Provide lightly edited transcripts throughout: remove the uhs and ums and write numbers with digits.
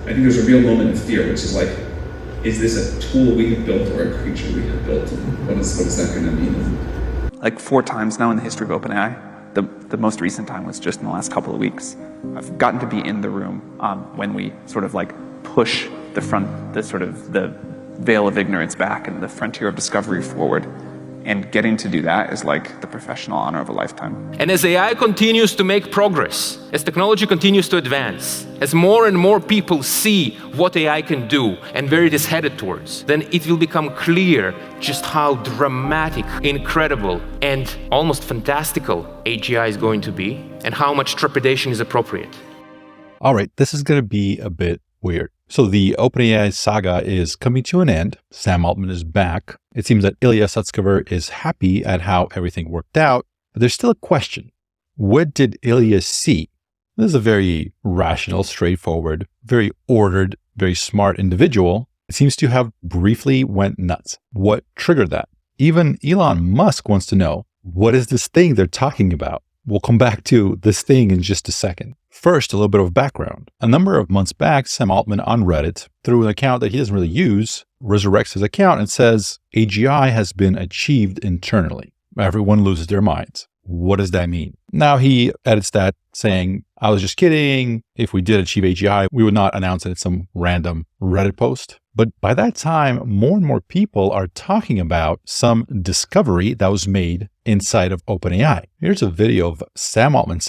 I think there's a real moment of fear, which is like, is this a tool we have built or a creature we have built? And what is that going to mean? Like 4 times now in the history of OpenAI. The most recent time was just in the last couple of weeks. I've gotten to be in the room when we sort of like push the veil of ignorance back and the frontier of discovery forward. And getting to do that is like the professional honor of a lifetime. And as AI continues to make progress, as technology continues to advance, as more and more people see what AI can do and where it is headed towards, then it will become clear just how dramatic, incredible, and almost fantastical AGI is going to be, and how much trepidation is appropriate. All right, this is going to be a bit weird. So the OpenAI saga is coming to an end. Sam Altman is back. It seems that Ilya Sutskever is happy at how everything worked out, but there's still a question. What did Ilya see? This is a very rational, straightforward, very ordered, very smart individual. It seems to have briefly went nuts. What triggered that? Even Elon Musk wants to know, what is this thing they're talking about? We'll come back to this thing in just a second. First, a little bit of background. A number of months back, Sam Altman on Reddit, through an account that he doesn't really use, resurrects his account and says, AGI has been achieved internally. Everyone loses their minds. What does that mean? Now he edits that saying, I was just kidding. If we did achieve AGI, we would not announce it in some random Reddit post. But by that time, more and more people are talking about some discovery that was made inside of OpenAI. Here's a video of Sam Altman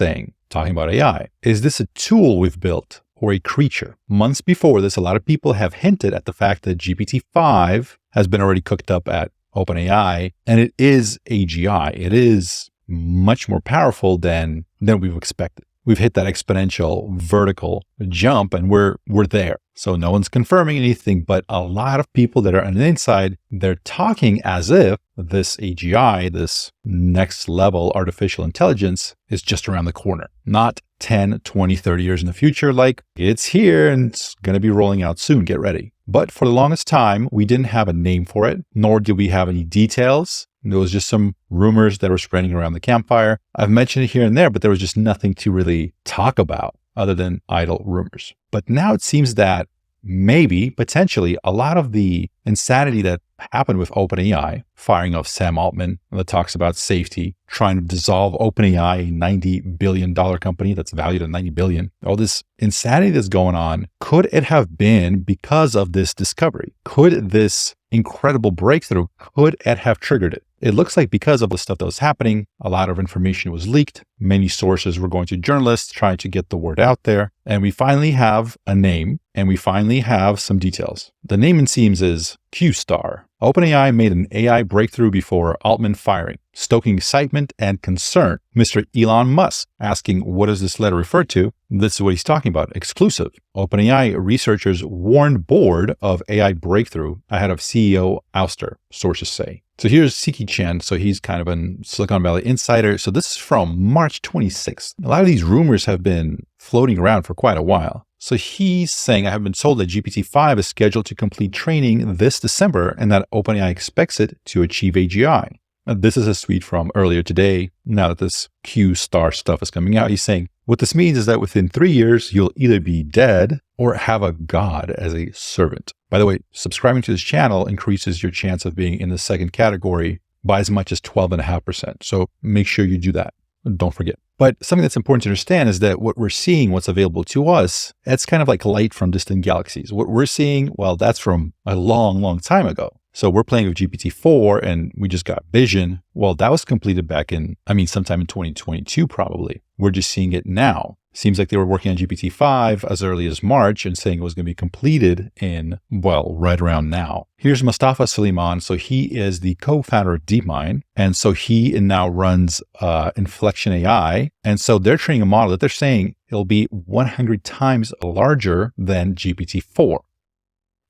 talking about AI. Is this a tool we've built or a creature? Months before this, a lot of people have hinted at the fact that GPT-5 has been already cooked up at OpenAI, and it is AGI. It is much more powerful than we've expected. We've hit that exponential vertical jump and we're there. So no one's confirming anything, but a lot of people that are on the inside, they're talking as if this AGI, this next level artificial intelligence, is just around the corner. Not 10, 20, 30 years in the future, like it's here and it's going to be rolling out soon, get ready. But for the longest time, we didn't have a name for it, nor did we have any details. There was just some rumors that were spreading around the campfire. I've mentioned it here and there, but there was just nothing to really talk about other than idle rumors. But now it seems that maybe, potentially, a lot of the insanity that happened with OpenAI, firing off Sam Altman, that talks about safety, trying to dissolve OpenAI, a $90 billion company that's valued at $90 billion. All this insanity that's going on, could it have been because of this discovery? Could this incredible breakthrough, could it have triggered it? It looks like because of the stuff that was happening, a lot of information was leaked. Many sources were going to journalists trying to get the word out there. And we finally have a name and we finally have some details. The name it seems is Q-Star. OpenAI made an AI breakthrough before Altman firing, stoking excitement and concern. Mr. Elon Musk asking, what does this letter refer to? This is what he's talking about. Exclusive. OpenAI researchers warned board of AI breakthrough ahead of CEO ouster, sources say. So here's Siki Chen. So he's kind of a Silicon Valley insider. So this is from March 26th. A lot of these rumors have been floating around for quite a while. So he's saying, I have been told that GPT-5 is scheduled to complete training this December and that OpenAI expects it to achieve AGI. This is a tweet from earlier today. Now that this Q-Star stuff is coming out, he's saying, what this means is that within 3 years, you'll either be dead or have a god as a servant. By the way, subscribing to this channel increases your chance of being in the second category by as much as 12.5%. So make sure you do that. Don't forget. But something that's important to understand is that what we're seeing, what's available to us, it's kind of like light from distant galaxies. What we're seeing, well, that's from a long, long time ago. So we're playing with GPT-4 and we just got vision. Well, that was completed back in, sometime in 2022, probably. We're just seeing it now. Seems like they were working on GPT-5 as early as March and saying it was going to be completed in, well, right around now. Here's Mustafa Suleiman. So he is the co-founder of DeepMind. And so he now runs Inflection AI. And so they're training a model that they're saying it'll be 100 times larger than GPT-4.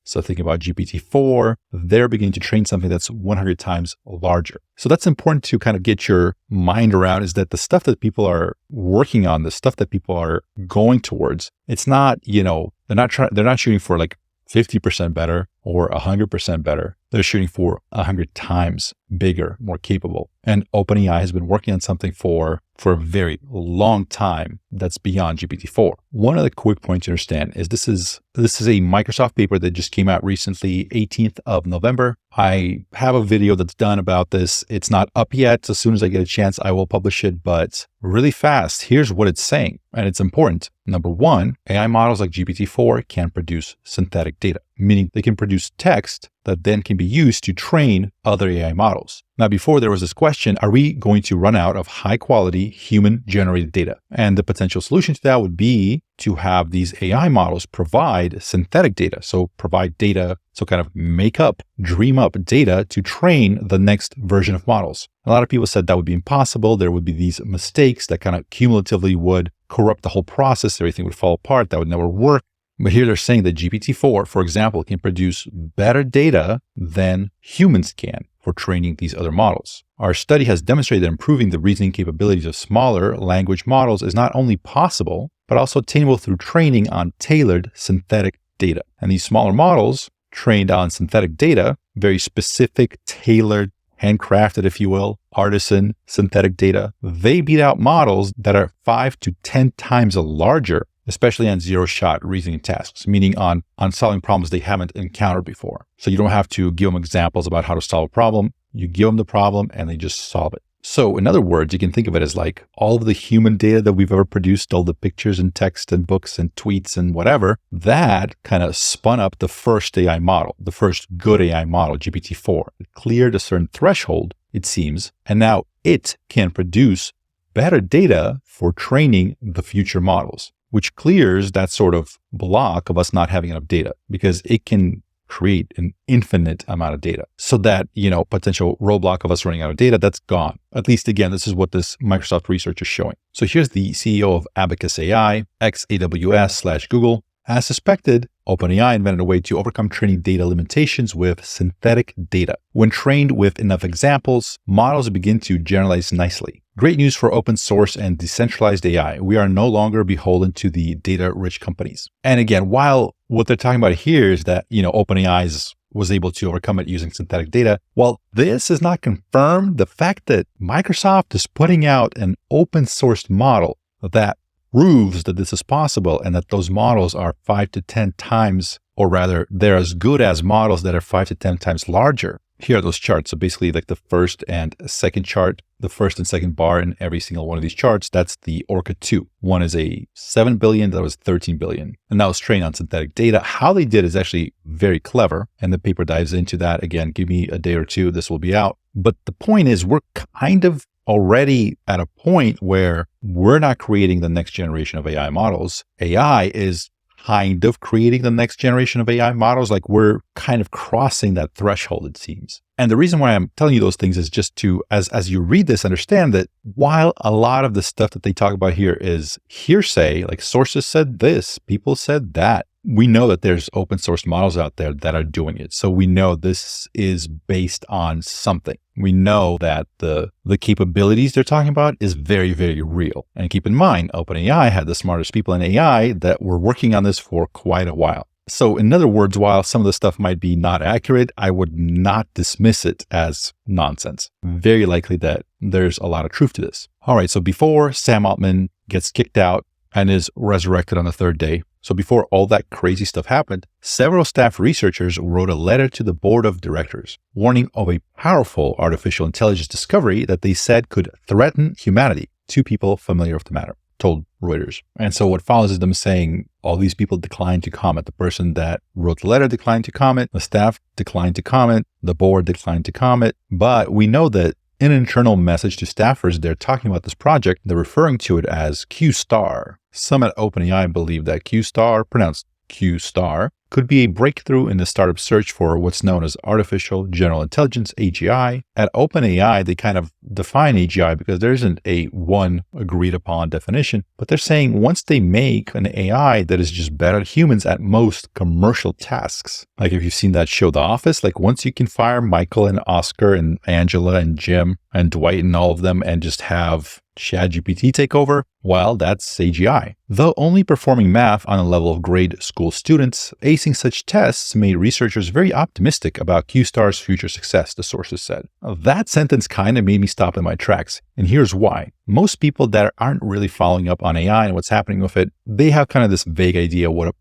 So thinking about GPT-4, they're beginning to train something that's 100 times larger. So that's important to kind of get your mind around, is that the stuff that people are working on, the stuff that people are going towards, it's not, they're not shooting for like 50% better or 100% better. They're shooting for 100 times bigger, more capable. And OpenAI has been working on something for a very long time that's beyond GPT-4. One other quick point to understand is this is a Microsoft paper that just came out recently, 18th of November. I have a video that's done about this. It's not up yet. As soon as I get a chance, I will publish it, but really fast, here's what it's saying, and it's important. Number one, AI models like GPT-4 can produce synthetic data, meaning they can produce text that then can be used to train other AI models. Now, before there was this question, are we going to run out of high quality human generated data? And the potential solution to that would be to have these AI models provide synthetic data. So provide data, so kind of make up, dream up data to train the next version of models. A lot of people said that would be impossible. There would be these mistakes that kind of cumulatively would corrupt the whole process. Everything would fall apart. That would never work. But here they're saying that GPT-4, for example, can produce better data than humans can for training these other models. Our study has demonstrated that improving the reasoning capabilities of smaller language models is not only possible, but also attainable through training on tailored synthetic data. And these smaller models trained on synthetic data, very specific, tailored, handcrafted, if you will, artisan synthetic data, they beat out models that are 5 to 10 times larger, especially on zero-shot reasoning tasks, meaning on solving problems they haven't encountered before. So you don't have to give them examples about how to solve a problem. You give them the problem and they just solve it. So in other words, you can think of it as like all of the human data that we've ever produced, all the pictures and text and books and tweets and whatever, that kind of spun up the first AI model, the first good AI model, GPT-4. It cleared a certain threshold, it seems, and now it can produce better data for training the future models, which clears that sort of block of us not having enough data because it can create an infinite amount of data so that, potential roadblock of us running out of data, that's gone. At least, again, this is what this Microsoft research is showing. So here's the CEO of Abacus AI, ex-AWS/Google. As suspected, OpenAI invented a way to overcome training data limitations with synthetic data. When trained with enough examples, models begin to generalize nicely. Great news for open source and decentralized AI. We are no longer beholden to the data-rich companies. And again, while what they're talking about here is that, OpenAI was able to overcome it using synthetic data, while this is not confirmed, the fact that Microsoft is putting out an open source model that proves that this is possible and that those models are 5 to 10 times, or rather, they're as good as models that are 5 to 10 times larger. Here are those charts. So basically like the first and second chart, the first and second bar in every single one of these charts, that's the Orca 2. One is a 7 billion, that was 13 billion. And that was trained on synthetic data. How they did is actually very clever. And the paper dives into that. Again, give me a day or two, this will be out. But the point is we're kind of already at a point where we're not creating the next generation of AI models. AI is kind of creating the next generation of AI models. Like we're kind of crossing that threshold, it seems. And the reason why I'm telling you those things is just to, as you read this, understand that while a lot of the stuff that they talk about here is hearsay, like sources said this, people said that, we know that there's open source models out there that are doing it. So we know this is based on something. We know that the capabilities they're talking about is very, very real. And keep in mind, OpenAI had the smartest people in AI that were working on this for quite a while. So in other words, while some of the stuff might be not accurate, I would not dismiss it as nonsense. Very likely that there's a lot of truth to this. All right, so before Sam Altman gets kicked out and is resurrected on the third day, so before all that crazy stuff happened, several staff researchers wrote a letter to the board of directors, warning of a powerful artificial intelligence discovery that they said could threaten humanity. 2 people familiar with the matter told Reuters. And so what follows is them saying all these people declined to comment. The person that wrote the letter declined to comment, the staff declined to comment, the board declined to comment. But we know that in an internal message to staffers, they're talking about this project. They're referring to it as Q-Star. Some at OpenAI believe that Q-Star, pronounced Q-Star, could be a breakthrough in the startup search for what's known as artificial general intelligence, AGI. At OpenAI, they kind of define AGI because there isn't a one agreed upon definition, but they're saying once they make an AI that is just better than humans at most commercial tasks, like if you've seen that show, The Office, like once you can fire Michael and Oscar and Angela and Jim and Dwight and all of them and just have ChatGPT take over, well, that's AGI. Though only performing math on a level of grade school students, a facing such tests made researchers very optimistic about Q-Star's future success, the sources said. That sentence kind of made me stop in my tracks, and here's why. Most people that aren't really following up on AI and what's happening with it, they have kind of this vague idea what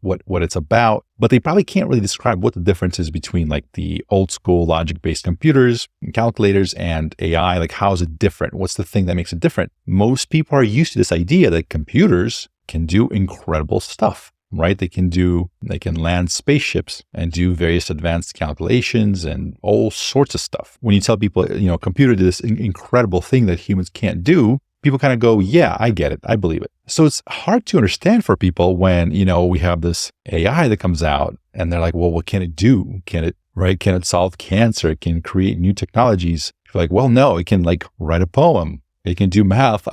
it's about, but they probably can't really describe what the difference is between like the old school logic-based computers and calculators and AI. Like, how is it different? What's the thing that makes it different? Most people are used to this idea that computers can do incredible stuff, right? They can land spaceships and do various advanced calculations and all sorts of stuff. When you tell people, a computer did this incredible thing that humans can't do, people kind of go, yeah, I get it. I believe it. So it's hard to understand for people when, we have this AI that comes out and they're like, well, what can it do? Can it solve cancer? It can create new technologies. You're like, well, no, it can write a poem. It can do math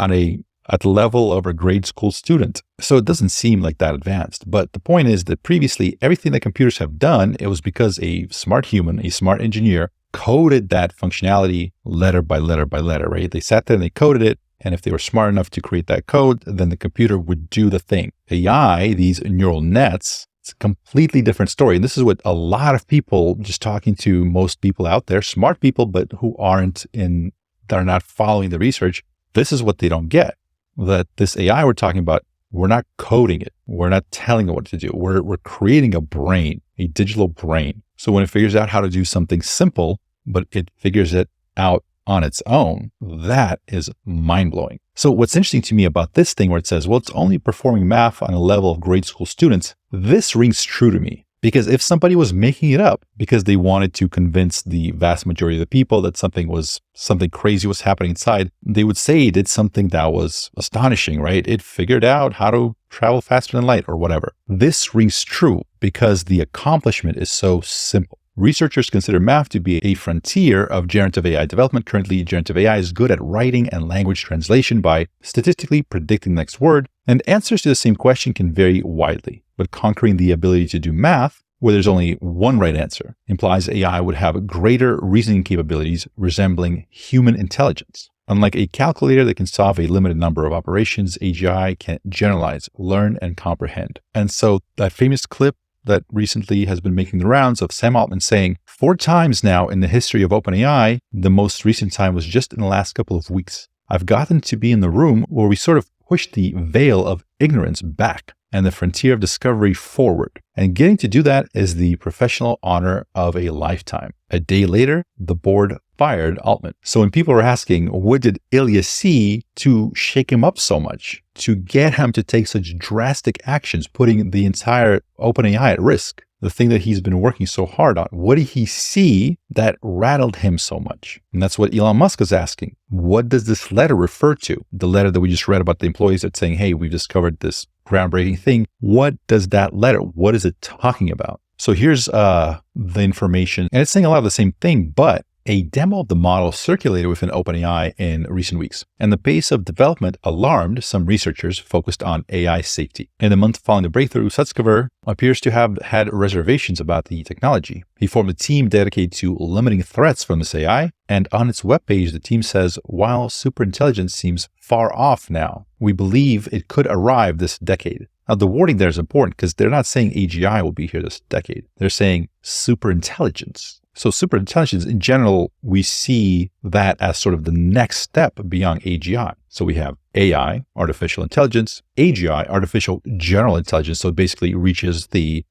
at the level of a grade school student. So it doesn't seem like that advanced. But the point is that previously, everything that computers have done, it was because a smart human, a smart engineer, coded that functionality letter by letter by letter, right? They sat there and they coded it. And if they were smart enough to create that code, then the computer would do the thing. AI, these neural nets, it's a completely different story. And this is what a lot of people, just talking to most people out there, smart people, but who that are not following the research, this is what they don't get. That this AI we're talking about, we're not coding it. We're not telling it what to do. We're creating a brain, a digital brain. So when it figures out how to do something simple, but it figures it out on its own, that is mind-blowing. So what's interesting to me about this thing where it says, well, it's only performing math on a level of grade school students, this rings true to me. Because if somebody was making it up because they wanted to convince the vast majority of the people that something crazy was happening inside, they would say it did something that was astonishing, right? It figured out how to travel faster than light or whatever. This rings true because the accomplishment is so simple. Researchers consider math to be a frontier of generative AI development. Currently, generative AI is good at writing and language translation by statistically predicting the next word, and answers to the same question can vary widely. But conquering the ability to do math, where there's only one right answer, implies AI would have greater reasoning capabilities resembling human intelligence. Unlike a calculator that can solve a limited number of operations, AGI can generalize, learn, and comprehend. And so that famous clip that recently has been making the rounds of Sam Altman saying 4 times now in the history of OpenAI, the most recent time was just in the last couple of weeks. I've gotten to be in the room where we sort of push the veil of ignorance back and the frontier of discovery forward. And getting to do that is the professional honor of a lifetime. A day later, the board fired Altman. So when people were asking, what did Ilya see to shake him up so much, to get him to take such drastic actions, putting the entire OpenAI at risk, the thing that he's been working so hard on, what did he see that rattled him so much? And that's what Elon Musk is asking. What does this letter refer to? The letter that we just read about the employees that's saying, hey, we've discovered this groundbreaking thing. What does that letter, what is it talking about? So here's the information, and it's saying a lot of the same thing, but a demo of the model circulated within OpenAI in recent weeks, and the pace of development alarmed some researchers focused on AI safety. In the month following the breakthrough, Sutskever appears to have had reservations about the technology. He formed a team dedicated to limiting threats from this AI, and on its webpage, the team says, while superintelligence seems far off now, we believe it could arrive this decade. Now, the wording there is important because they're not saying AGI will be here this decade. They're saying superintelligence. So superintelligence in general, we see that as sort of the next step beyond AGI. So we have AI, artificial intelligence, AGI, artificial general intelligence. So it basically reaches the,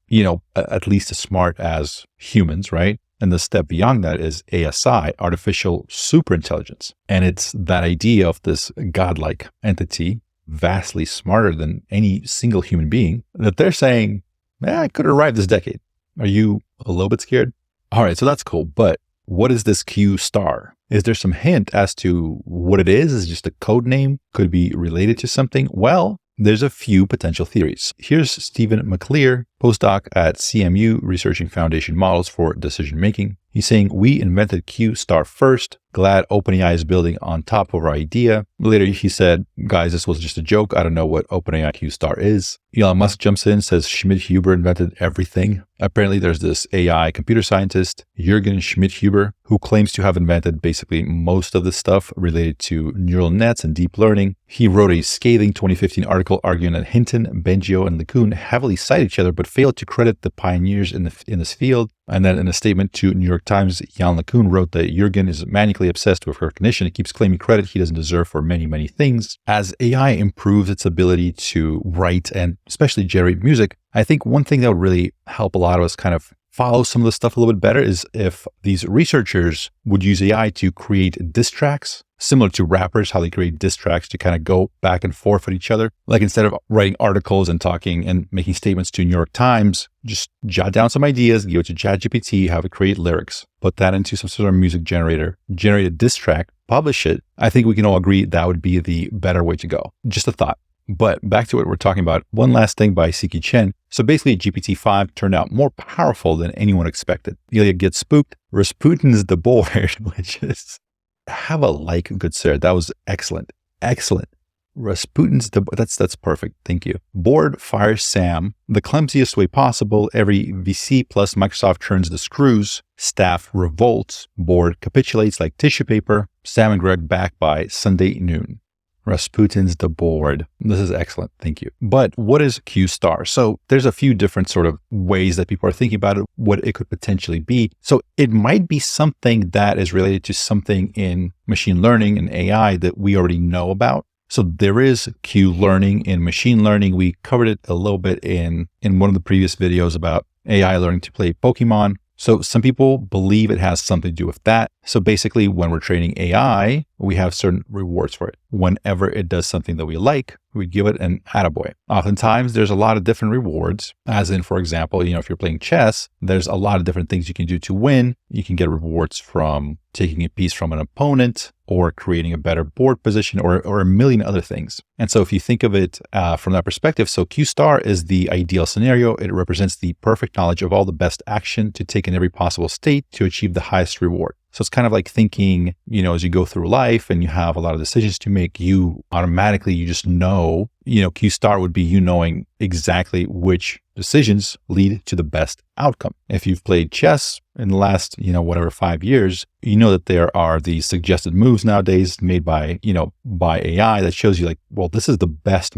at least as smart as humans, right? And the step beyond that is ASI, artificial superintelligence. And it's that idea of this godlike entity, vastly smarter than any single human being, that they're saying, it could arrive this decade. Are you a little bit scared? All right, so that's cool. But what is this Q star? Is there some hint as to what it is? Is it just a code name? Could it be related to something? Well, there's a few potential theories. Here's Stephen McClear, postdoc at CMU, researching foundation models for decision making. He's saying, we invented Q star first. Glad OpenAI is building on top of our idea. Later, he said, guys, this was just a joke. I don't know what OpenAI Q star is. Elon Musk jumps in, says Schmidt-Huber invented everything. Apparently, there's this AI computer scientist, Jürgen Schmidt-Huber, who claims to have invented basically most of the stuff related to neural nets and deep learning. He wrote a scathing 2015 article arguing that Hinton, Bengio, and LeCun heavily cite each other, but failed to credit the pioneers in this field. And then in a statement to New York Times, Jan LeCun wrote that Jürgen is manically obsessed with recognition. He keeps claiming credit he doesn't deserve for many, many things. As AI improves its ability to write and especially generate music, I think one thing that would really help a lot of us kind of follow some of the stuff a little bit better is if these researchers would use AI to create diss tracks, similar to rappers, how they create diss tracks to kind of go back and forth with each other. Like instead of writing articles and talking and making statements to New York Times, just jot down some ideas, give it to ChatGPT, have it create lyrics, put that into some sort of music generator, generate a diss track, publish it. I think we can all agree that would be the better way to go. Just a thought. But back to what we're talking about. One last thing by Siki Chen. So basically, GPT-5 turned out more powerful than anyone expected. Ilya gets spooked. Rasputin's the board, which is, have a like, good sir. That was excellent. Excellent. Rasputin's the, that's perfect. Thank you. Board fires Sam the clumsiest way possible. Every VC plus Microsoft turns the screws. Staff revolts. Board capitulates like tissue paper. Sam and Greg back by Sunday noon. Rasputin's the board. This is excellent. Thank you. But what is Q star? So there's a few different sort of ways that people are thinking about it, what it could potentially be. So it might be something that is related to something in machine learning and AI that we already know about. So there is Q learning in machine learning. We covered it a little bit in one of the previous videos about AI learning to play Pokemon. So some people believe it has something to do with that. So basically, when we're training AI, we have certain rewards for it. Whenever it does something that we like, we give it an attaboy. Oftentimes, there's a lot of different rewards, as in, for example, if you're playing chess, there's a lot of different things you can do to win. You can get rewards from taking a piece from an opponent or creating a better board position or a million other things. And so if you think of it from that perspective, so Q star is the ideal scenario. It represents the perfect knowledge of all the best action to take in every possible state to achieve the highest reward. So it's kind of like thinking, as you go through life and you have a lot of decisions to make, you just know, Q star would be you knowing exactly which decisions lead to the best outcome. If you've played chess in the last, 5 years, you know that there are these suggested moves nowadays made by AI that shows you this is the best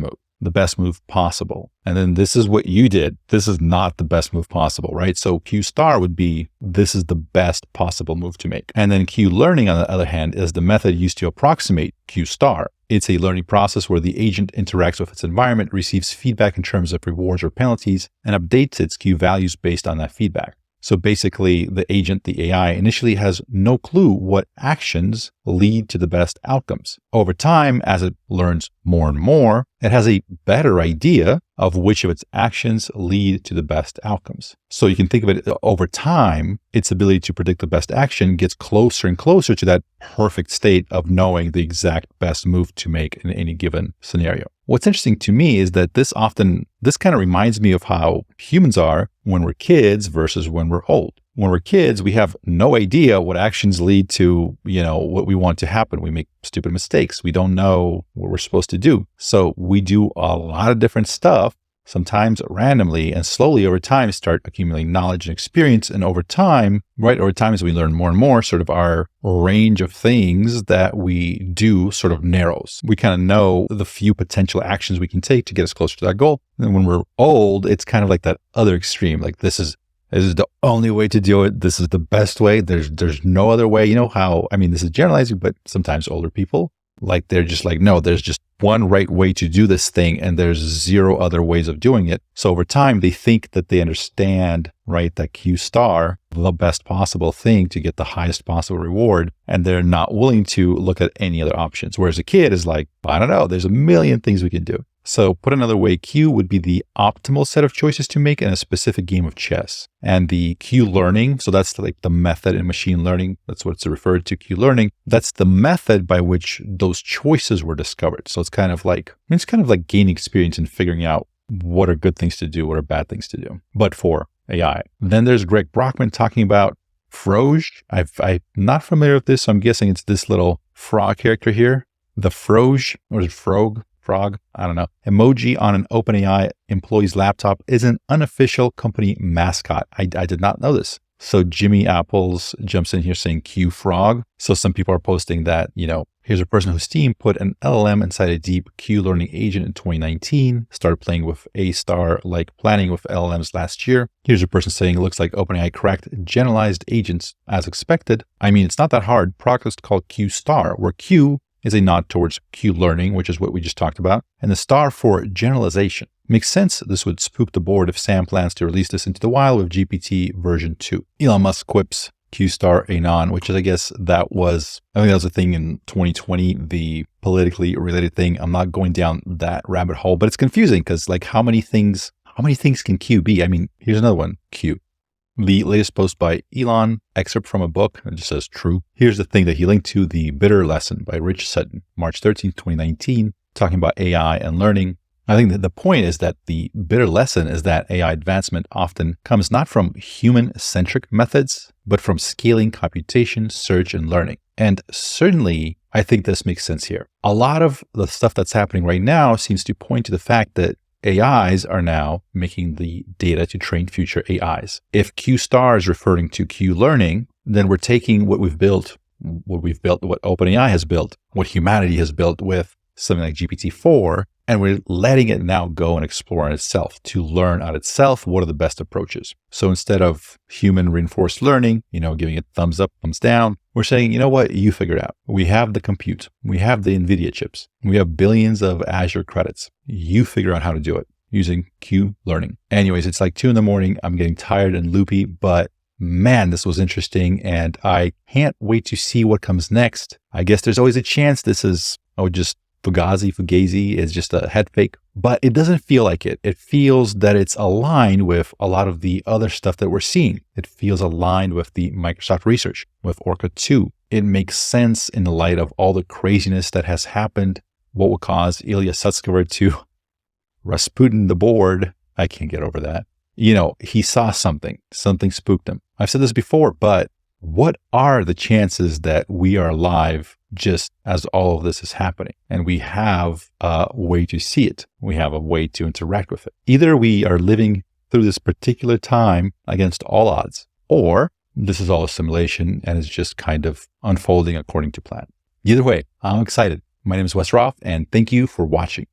move possible. And then this is what you did. This is not the best move possible, right? So Q star would be, this is the best possible move to make. And then Q learning, on the other hand, is the method used to approximate Q star. It's a learning process where the agent interacts with its environment, receives feedback in terms of rewards or penalties, and updates its Q values based on that feedback. So basically, the agent, the AI, initially has no clue what actions lead to the best outcomes. Over time, as it learns more and more, it has a better idea of which of its actions lead to the best outcomes. So you can think of it over time, its ability to predict the best action gets closer and closer to that perfect state of knowing the exact best move to make in any given scenario. What's interesting to me is that this kind of reminds me of how humans are when we're kids versus when we're old. When we're kids, we have no idea what actions lead to, what we want to happen. We make stupid mistakes. We don't know what we're supposed to do. So we do a lot of different stuff, sometimes randomly, and slowly over time start accumulating knowledge and experience. And over time, as we learn more and more, sort of our range of things that we do sort of narrows. We kind of know the few potential actions we can take to get us closer to that goal. And when we're old, it's kind of like that other extreme. Like this is the only way to do it. This is the best way. There's no other way. This is generalizing, but sometimes older people, they're just no, there's just one right way to do this thing and there's zero other ways of doing it. So over time, they think that they understand, that Q star, the best possible thing to get the highest possible reward. And they're not willing to look at any other options. Whereas a kid is I don't know, there's a million things we can do. So put another way, Q would be the optimal set of choices to make in a specific game of chess. And the Q learning, so that's the method in machine learning. That's what it's referred to, Q learning. That's the method by which those choices were discovered. So it's kind of like gaining experience and figuring out what are good things to do, what are bad things to do, but for AI. Then there's Greg Brockman talking about Froge, I'm not familiar with this, so I'm guessing it's this little frog character here. The Froge, or is it Frog? I don't know. Emoji on an OpenAI employee's laptop is an unofficial company mascot. I did not know this. So Jimmy Apples jumps in here saying Q Frog. So some people are posting that, here's a person whose team put an LLM inside a deep Q learning agent in 2019, started playing with A star like planning with LLMs last year. Here's a person saying it looks like OpenAI cracked generalized agents as expected. I mean, it's not that hard. Product is called Q star, where Q is a nod towards Q learning, which is what we just talked about, and the star for generalization. Makes sense this would spook the board if Sam plans to release this into the wild with GPT version 2. Elon Musk quips Q star anon, which is, I think that was a thing in 2020, the politically related thing. I'm not going down that rabbit hole, but it's confusing because how many things can Q be? I mean, here's another one, Q. The latest post by Elon, excerpt from a book, it just says true. Here's the thing that he linked to, The Bitter Lesson by Rich Sutton, March 13th, 2019, talking about AI and learning. I think that the point is that the bitter lesson is that AI advancement often comes not from human-centric methods, but from scaling computation, search, and learning. And certainly, I think this makes sense here. A lot of the stuff that's happening right now seems to point to the fact that AIs are now making the data to train future AIs. If Q star is referring to Q learning, then we're taking what OpenAI has built, what humanity has built with something like GPT-4, and we're letting it now go and explore on itself to learn on itself what are the best approaches. So instead of human reinforced learning, giving it thumbs up, thumbs down, we're saying, you figure it out. We have the compute. We have the NVIDIA chips. We have billions of Azure credits. You figure out how to do it using Q learning. Anyways, it's like 2 a.m. I'm getting tired and loopy, but man, this was interesting. And I can't wait to see what comes next. I guess there's always a chance this is, just Fugazi is just a head fake, but it doesn't feel like it. It feels that it's aligned with a lot of the other stuff that we're seeing. It feels aligned with the Microsoft research, with Orca 2. It makes sense in the light of all the craziness that has happened, what will cause Ilya Sutskever to Rasputin the board. I can't get over that. He saw something spooked him. I've said this before, but what are the chances that we are alive just as all of this is happening? And we have a way to see it. We have a way to interact with it. Either we are living through this particular time against all odds, or this is all a simulation and it's just kind of unfolding according to plan. Either way, I'm excited. My name is Wes Roth, and thank you for watching.